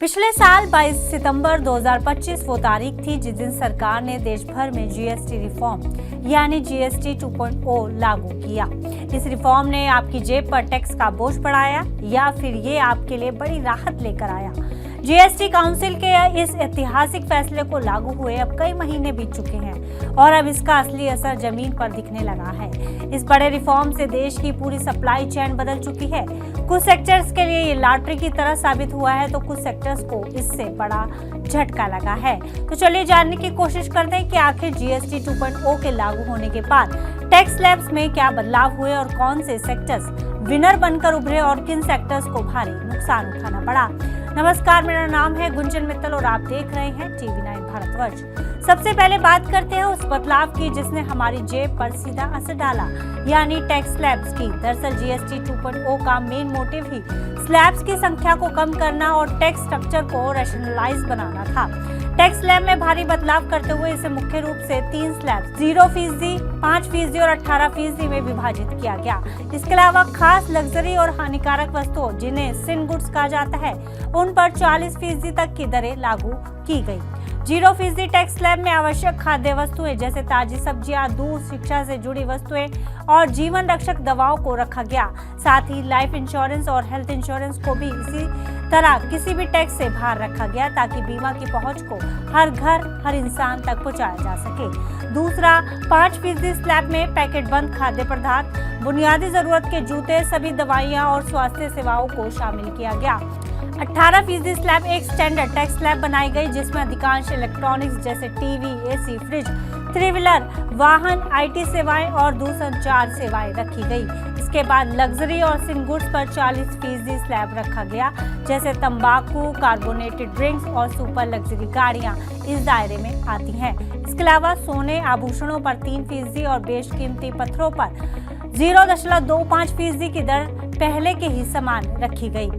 पिछले साल 22 सितंबर 2025 वो तारीख थी जिस दिन सरकार ने देश भर में जीएसटी रिफॉर्म यानी जीएसटी 2.0 लागू किया। इस रिफॉर्म ने आपकी जेब पर टैक्स का बोझ बढ़ाया या फिर ये आपके लिए बड़ी राहत लेकर आया। जीएसटी काउंसिल के इस ऐतिहासिक फैसले को लागू हुए अब कई महीने बीत चुके हैं और अब इसका असली असर जमीन पर दिखने लगा है। इस बड़े रिफॉर्म से देश की पूरी सप्लाई चेन बदल चुकी है। कुछ सेक्टर्स के लिए ये लॉटरी की तरह साबित हुआ है तो कुछ सेक्टर्स को इससे बड़ा झटका लगा है। तो चलिए जानने की कोशिश करते हैं कि आखिर जीएसटी 2.0 के लागू होने के बाद टैक्स स्लैब्स में क्या बदलाव हुए और कौन से सेक्टर्स विनर बनकर उभरे और किन सेक्टर्स को भारी नुकसान उठाना पड़ा। नमस्कार, मेरा नाम है गुंजन मित्तल और आप देख रहे हैं TV9 भारतवर्ष। सबसे पहले बात करते हैं उस बदलाव की जिसने हमारी जेब पर सीधा असर डाला, यानी टैक्स स्लैब्स की। दरअसल जीएसटी 2.0 का मेन मोटिव ही स्लैब्स की संख्या को कम करना और टैक्स स्ट्रक्चर को रैशनलाइज बनाना था। टैक्स स्लैब में भारी बदलाव करते हुए इसे मुख्य रूप से 3 स्लैब 0%, 5% और 18% में विभाजित किया गया। इसके अलावा खास लग्जरी और हानिकारक वस्तुओं जिन्हें सिन गुड्स कहा जाता है उन पर 40% तक की दरें लागू की गई। 0% टैक्स स्लैब में आवश्यक खाद्य वस्तुएं जैसे ताजी सब्जियां, दूध, शिक्षा से जुड़ी वस्तुएं और जीवन रक्षक दवाओं को रखा गया। साथ ही लाइफ इंश्योरेंस और हेल्थ इंश्योरेंस को भी इसी तरह किसी भी टैक्स से बाहर रखा गया ताकि बीमा की पहुंच को हर घर, हर इंसान तक पहुंचाया जा सके। दूसरा, 5% स्लैब में पैकेट बंद खाद्य पदार्थ, बुनियादी जरूरत के जूते, सभी दवाइयां और स्वास्थ्य सेवाओं को शामिल किया गया। 18% स्लैब एक स्टैंडर्ड टैक्स स्लैब बनाई गई जिसमें अधिकांश इलेक्ट्रॉनिक्स जैसे टीवी, एसी, फ्रिज, 3 व्हीलर वाहन, आईटी सेवाएं और दूरसंचार सेवाएं रखी गई। इसके बाद लग्जरी और सिन गुड्स पर 40% स्लैब रखा गया जैसे तंबाकू, कार्बोनेटेड ड्रिंक्स और सुपर लग्जरी गाड़ियां इस दायरे में आती हैं। इसके अलावा सोने, आभूषणों पर 3% और बेशकीमती पत्थरों पर 0.25% की दर पहले के ही समान रखी गई।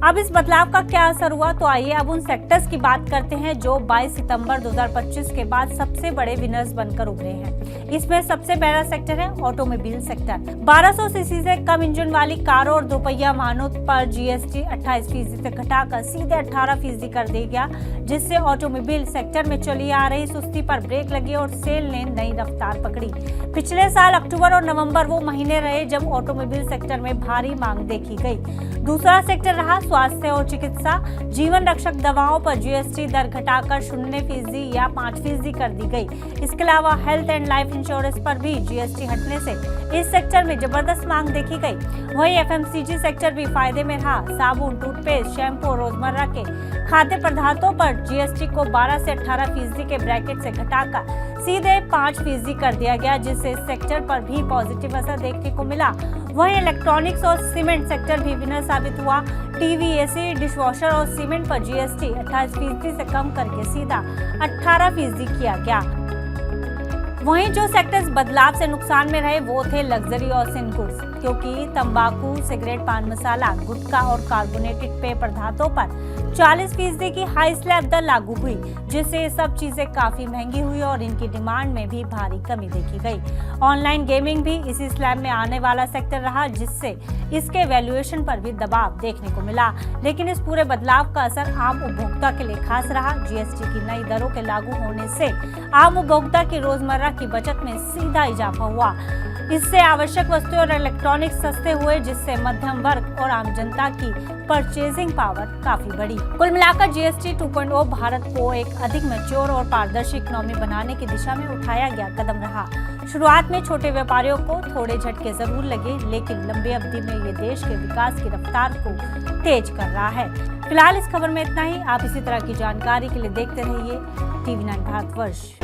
अब इस बदलाव का क्या असर हुआ, तो आइए अब उन सेक्टर्स की बात करते हैं जो 22 सितंबर 2025 के बाद सबसे बड़े विनर्स बनकर उभरे हैं। इसमें सबसे पहला सेक्टर है ऑटोमोबाइल सेक्टर। 1200 सीसी से कम इंजन वाली कारों और दोपहिया वाहनों पर जीएसटी 28% से घटाकर सीधे 18% कर दिया गया, जिससे ऑटोमोबाइल सेक्टर में चली आ रही सुस्ती पर ब्रेक लगी और सेल ने नई रफ्तार पकड़ी। पिछले साल अक्टूबर और नवंबर वो महीने रहे जब ऑटोमोबाइल सेक्टर में भारी मांग देखी गई। दूसरा सेक्टर रहा स्वास्थ्य और चिकित्सा। जीवन रक्षक दवाओं पर जीएसटी दर घटाकर 0% या 5% कर दी गई। इसके अलावा हेल्थ एंड लाइफ इंश्योरेंस पर भी जीएसटी हटने से इस सेक्टर में जबरदस्त मांग देखी गई। वहीं एफएमसीजी सेक्टर भी फायदे में रहा। साबुन, टूथपेस्ट, शैम्पू, रोजमर्रा के खाद्य पदार्थों पर जीएसटी को 12 से 18% के ब्रैकेट से घटाकर सीधे 5% कर दिया गया, जिससे इस सेक्टर पर भी पॉजिटिव असर देखने को मिला। वहीं इलेक्ट्रॉनिक्स और सीमेंट सेक्टर भी विनर साबित हुआ। टीवी, एसी, डिशवॉशर और सीमेंट पर जीएसटी 28% से कम करके सीधा 18% किया गया। वहीं जो सेक्टर्स बदलाव से नुकसान में रहे वो थे लग्जरी और सिन गुड्स, क्योंकि तंबाकू, सिगरेट, पान मसाला, गुटखा और कार्बोनेटेड पेय पदार्थों पर 40% की हाई स्लैब दर लागू हुई, जिससे ये सब चीजें काफी महंगी हुई और इनकी डिमांड में भी भारी कमी देखी गई। ऑनलाइन गेमिंग भी इसी स्लैब में आने वाला सेक्टर रहा, जिससे इसके वैल्यूएशन पर भी दबाव देखने को मिला। लेकिन इस पूरे बदलाव का असर आम उपभोक्ता के लिए खास रहा। जीएसटी की नई दरों के लागू होने से आम उपभोक्ता की रोजमर्रा की बचत में सीधा इजाफा हुआ। इससे आवश्यक वस्तुएं और इलेक्ट्रॉनिक्स सस्ते हुए, जिससे मध्यम वर्ग और आम जनता की परचेजिंग पावर काफी बढ़ी। कुल मिलाकर जीएसटी 2.0 भारत को एक अधिक मैच्योर और पारदर्शी इकोनॉमी बनाने की दिशा में उठाया गया कदम रहा। शुरुआत में छोटे व्यापारियों को थोड़े झटके जरूर लगे, लेकिन लंबी अवधि में ये देश के विकास की रफ्तार को तेज कर रहा है। फिलहाल इस खबर में इतना ही। आप इसी तरह की जानकारी के लिए देखते रहिए TV9 भारतवर्ष।